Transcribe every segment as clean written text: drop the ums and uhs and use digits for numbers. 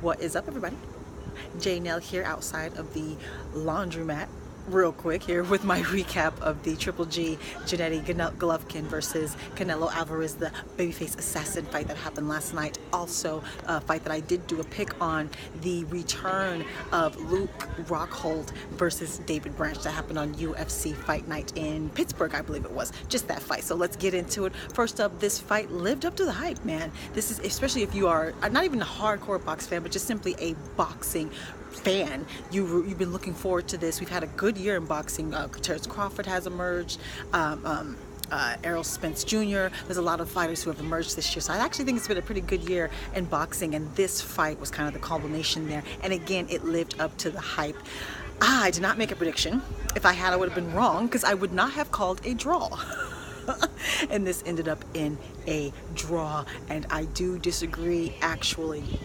What is up, everybody? J Nell here outside of the laundromat real quick here with my recap of the Triple G Gennady Golovkin versus Canelo Alvarez, the babyface assassin fight that happened last night. Also a fight that I did do a pick on, the return of Luke Rockhold versus David Branch that happened on UFC Fight Night in Pittsburgh, I believe it was. Just that fight. So let's get into it. First up, this fight lived up to the hype, man. This is, especially if you are not even a hardcore box fan, but just simply a boxing fan. You've been looking forward to this. We've had a good year in boxing. Terrence Crawford has emerged. Errol Spence Jr. There's a lot of fighters who have emerged this year. So I actually think it's been a pretty good year in boxing, and this fight was kind of the culmination there. And again, it lived up to the hype. I did not make a prediction. If I had, I would have been wrong, because I would not have called a draw. And this ended up in a draw, and I do disagree, actually.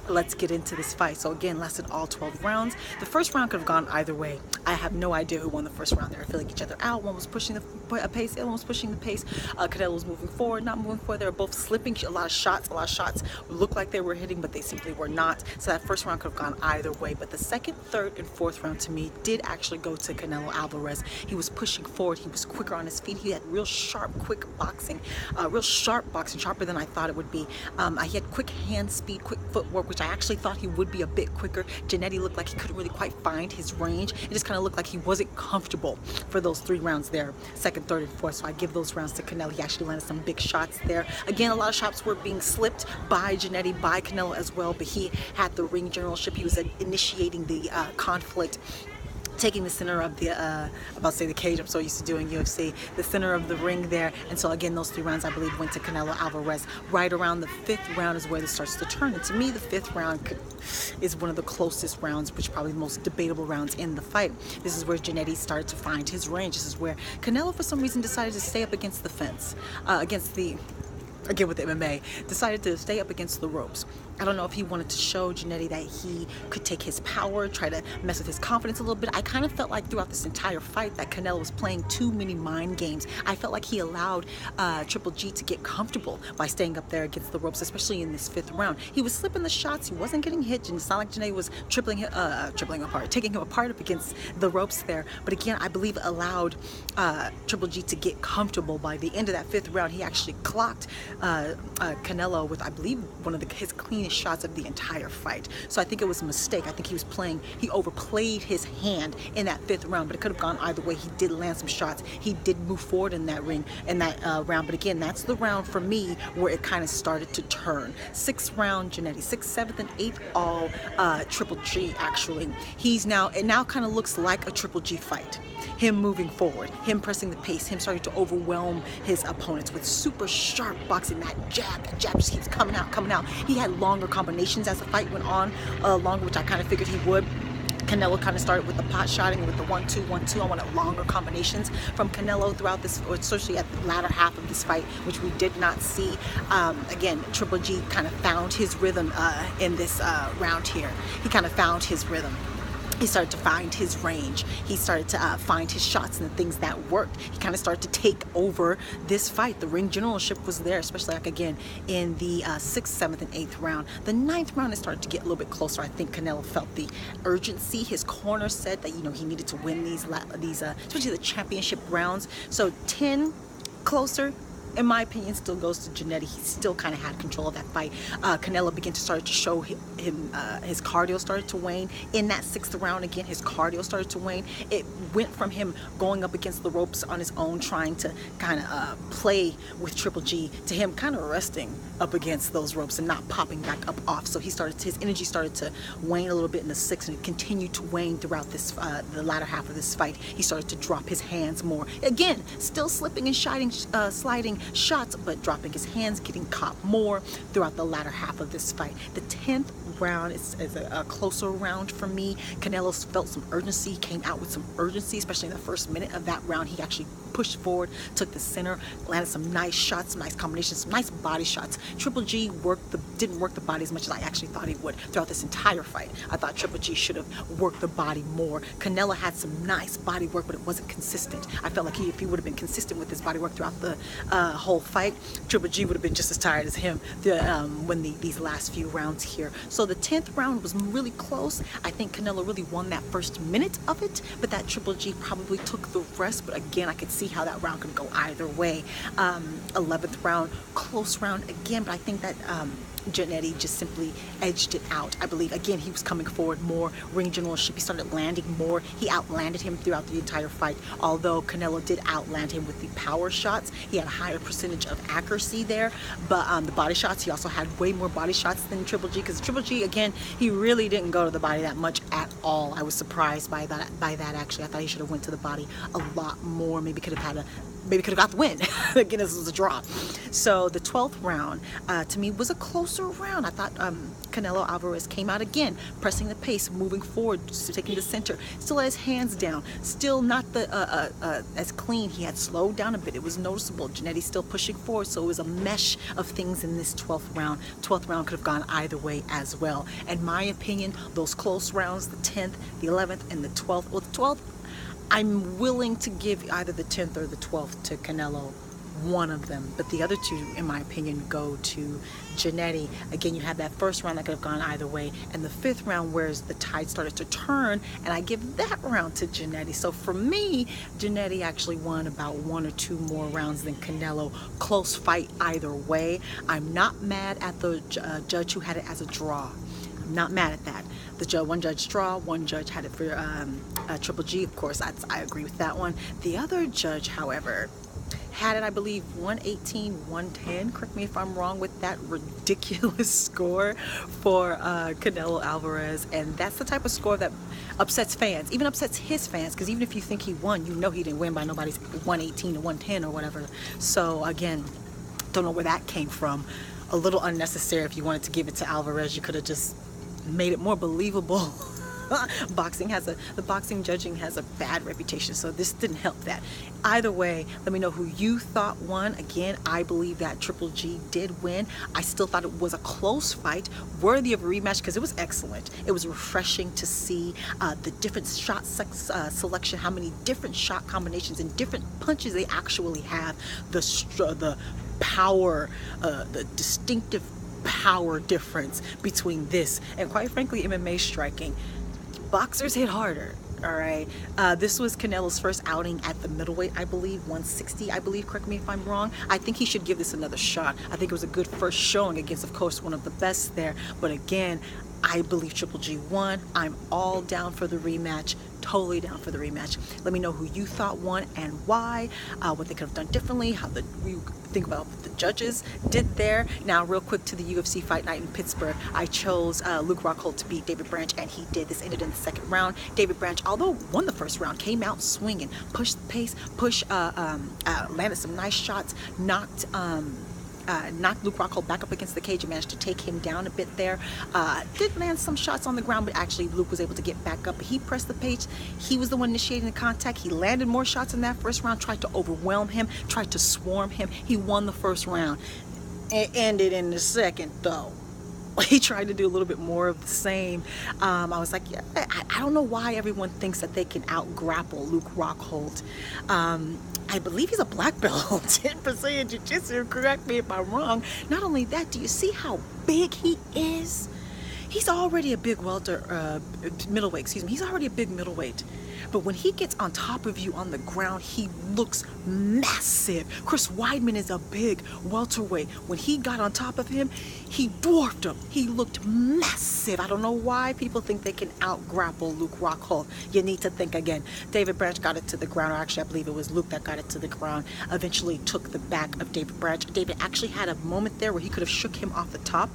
Let's get into this fight. So again, lasted all 12 rounds. The first round could have gone either way. I have no idea who won the first round. They were feeling each other out. One was pushing the pace, the other one was pushing the pace. Canelo was moving forward, not moving forward. They were both slipping. A lot of shots looked like they were hitting, but they simply were not. So that first round could have gone either way. But the second, third, and fourth round to me did actually go to Canelo Alvarez. He was pushing forward. He was quicker on his feet. He had real sharp, quick boxing, real sharp boxing, sharper than I thought it would be. He had quick hand speed, quick footwork, which I actually thought he would be a bit quicker. Gennady looked like he couldn't really quite find his range. It just kind of looked like he wasn't comfortable for those 3 rounds there, second, third, and fourth. So I give those rounds to Canelo. He actually landed some big shots there. Again, a lot of shots were being slipped by Gennady, by Canelo as well, but he had the ring generalship. He was initiating the conflict, taking the center of the about to say the cage. I'm so used to doing UFC, the center of the ring there. And so again, those 3 rounds I believe went to Canelo Alvarez. Right around the 5th round is where this starts to turn, and to me the 5th round is one of the closest rounds, which is probably the most debatable rounds in the fight. This is where Gennady started to find his range. This is where Canelo for some reason decided to stay up against the fence, again with the MMA, decided to stay up against the ropes. I don't know if he wanted to show Gennady that he could take his power, try to mess with his confidence a little bit. I kind of felt like throughout this entire fight that Canelo was playing too many mind games. I felt like he allowed Triple G to get comfortable by staying up there against the ropes, especially in this 5th round. He was slipping the shots. He wasn't getting hit, and it's not like Gennady was taking him apart up against the ropes there. But again, I believe allowed Triple G to get comfortable. By the end of that 5th round, he actually clocked Canelo with, I believe, one of his cleanest shots of the entire fight. So I think it was a mistake. I think he overplayed his hand in that 5th round, but it could have gone either way. He did land some shots. He did move forward in that round. But again, that's the round for me where it kind of started to turn. 6th round, Gennady. 6th, 7th, and 8th, all Triple G, actually. It now kind of looks like a Triple G fight. Him moving forward, him pressing the pace, him starting to overwhelm his opponents with super sharp boxing. That jab just keeps coming out. He had longer combinations as the fight went on, which I kind of figured he would. Canelo kind of started with the pot shotting, with the 1-2, 1-2. I wanted longer combinations from Canelo throughout this, or especially at the latter half of this fight, which we did not see. Again, Triple G kind of found his rhythm in this round here. He kind of found his rhythm. He started to find his range. He started to find his shots and the things that worked. He kind of started to take over this fight. The ring generalship was there, especially like again in the 6th, 7th, and 8th round. The 9th round, it started to get a little bit closer. I think Canelo felt the urgency. His corner said that he needed to win these especially the championship rounds. So 10 closer, in my opinion, still goes to Gennady. He still kind of had control of that fight. Canelo began to start to show him his cardio started to wane. In that 6th round, again, his cardio started to wane. It went from him going up against the ropes on his own, trying to kind of play with Triple G, to him kind of resting up against those ropes and not popping back up off. So his energy started to wane a little bit in the 6th, and it continued to wane throughout this the latter half of this fight. He started to drop his hands more. Again, still slipping and sliding shots, but dropping his hands, getting caught more throughout the latter half of this fight. The 10th round is a closer round for me. Canelo felt some urgency, came out with some urgency, especially in the first minute of that round. He actually pushed forward, took the center, landed some nice shots, some nice combinations, some nice body shots. Triple G didn't work the body as much as I actually thought he would throughout this entire fight. I thought Triple G should have worked the body more. Canelo had some nice body work, but it wasn't consistent. I felt like if he would have been consistent with his body work throughout the whole fight, Triple G would have been just as tired as him when these last few rounds here. So the 10th round was really close. I think Canelo really won that first minute of it, but that Triple G probably took the rest. But again, I could see how that round could go either way. 11th round, close round again, but I think that Jannetty just simply edged it out. I believe, again, he was coming forward more, ring generalship, he started landing more. He outlanded him throughout the entire fight, although Canelo did outland him with the power shots. He had a higher percentage of accuracy there, but the body shots, he also had way more body shots than Triple G, because Triple G, again, he really didn't go to the body that much at all. I was surprised by that actually. I thought he should have went to the body a lot more. Maybe could have got the win. Again, this was a draw. So the 12th round, to me, was a closer round. I thought Canelo Alvarez came out again, pressing the pace, moving forward, taking the center, still had his hands down, still not as clean. He had slowed down a bit. It was noticeable. Jannetty still pushing forward, so it was a mesh of things in this 12th round. 12th round could have gone either way as well. In my opinion, those close rounds, the 10th, the 11th, and the 12th, well, the 12th, I'm willing to give either the 10th or the 12th to Canelo, one of them, but the other two, in my opinion, go to Jannetty. Again, you had that first round that could have gone either way, and the 5th round where the tide started to turn, and I give that round to Jannetty. So for me, Jannetty actually won about 1 or 2 more rounds than Canelo. Close fight either way. I'm not mad at the judge who had it as a draw. I'm not mad at that. One judge draw, one judge had it for Triple G. Of course, I agree with that one. The other judge, however, had it, I believe, 118, 110. Correct me if I'm wrong with that ridiculous score for Canelo Alvarez. And that's the type of score that upsets fans, even upsets his fans, because even if you think he won, you know he didn't win by nobody's 118 or 110 or whatever. So again, don't know where that came from. A little unnecessary. If you wanted to give it to Alvarez, you could have just made it more believable. The boxing judging has a bad reputation, so this didn't help that. Either way, let me know who you thought won. Again, I believe that Triple G did win. I still thought it was a close fight, worthy of a rematch, because it was excellent. It was refreshing to see the different shot selection, how many different shot combinations and different punches they actually have, the power, the distinctive power difference between this and, quite frankly, MMA striking. Boxers hit harder. All right, this was Canelo's first outing at the middleweight, I believe, 160, I believe, correct me if I'm wrong. I think he should give this another shot. I think it was a good first showing against, of course, one of the best there. But again, I believe Triple G won. I'm all down for the rematch, totally down for the rematch. Let me know who you thought won and why, what they could have done differently, how you think about what the judges did there. Now, real quick to the UFC Fight Night in Pittsburgh, I chose Luke Rockhold to beat David Branch, and he did. This ended in the 2nd round. David Branch, although won the 1st round, came out swinging, pushed the pace, landed some nice shots, knocked Luke Rockhold back up against the cage and managed to take him down a bit there. Did land some shots on the ground, but actually Luke was able to get back up. He pressed the pace. He was the one initiating the contact. He landed more shots in that 1st round, tried to overwhelm him, tried to swarm him. He won the 1st round. It ended in the 2nd, though. He tried to do a little bit more of the same. I was like, yeah, I don't know why everyone thinks that they can out-grapple Luke Rockhold. I believe he's a black belt in Brazilian Jiu-Jitsu, correct me if I'm wrong. Not only that, do you see how big he is? He's already a big middleweight, he's already a big middleweight. But when he gets on top of you on the ground, he looks massive. Chris Weidman is a big welterweight. When he got on top of him, he dwarfed him. He looked massive. I don't know why people think they can out-grapple Luke Rockhold. You need to think again. David Branch got it to the ground, or actually I believe it was Luke that got it to the ground, eventually took the back of David Branch. David actually had a moment there where he could have shook him off the top.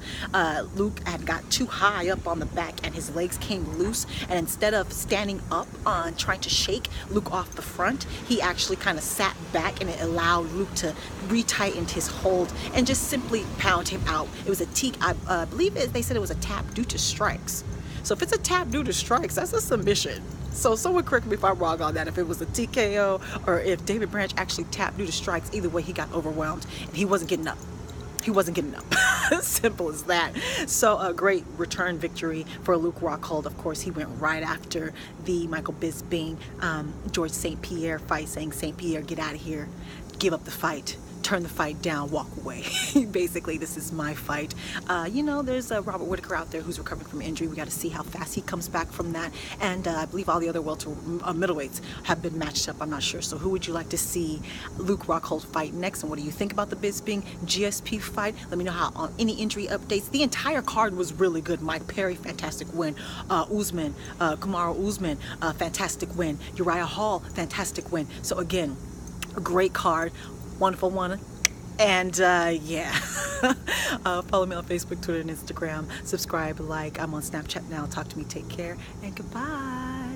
Luke had got too high up on the back and his legs came loose, and instead of standing up on trying to shake Luke off the front, he actually kind of sat back, and it allowed Luke to retighten his hold and just simply pound him out. It was a I believe they said it was a tap due to strikes. So if it's a tap due to strikes, that's a submission. So someone correct me if I'm wrong on that, if it was a TKO or if David Branch actually tapped due to strikes. Either way, he got overwhelmed and he wasn't getting up. He wasn't getting up. Simple as that. So a great return victory for Luke Rockhold. Of course, he went right after the Michael Bisping, George St. Pierre fight, saying, St. Pierre, get out of here, give up the fight, turn the fight down, walk away. Basically, this is my fight. You know, there's Robert Whitaker out there who's recovering from injury. We got to see how fast he comes back from that. And I believe all the other middleweights have been matched up. I'm not sure. So who would you like to see Luke Rockhold fight next? And what do you think about the Bisping GSP fight? Let me know how on any injury updates. The entire card was really good. Mike Perry, fantastic win. Usman, Kamaru Usman, fantastic win. Uriah Hall, fantastic win. So again, a great card. Wonderful one. And yeah, follow me on Facebook, Twitter, and Instagram. Subscribe, like. I'm on Snapchat now. Talk to me. Take care. And goodbye.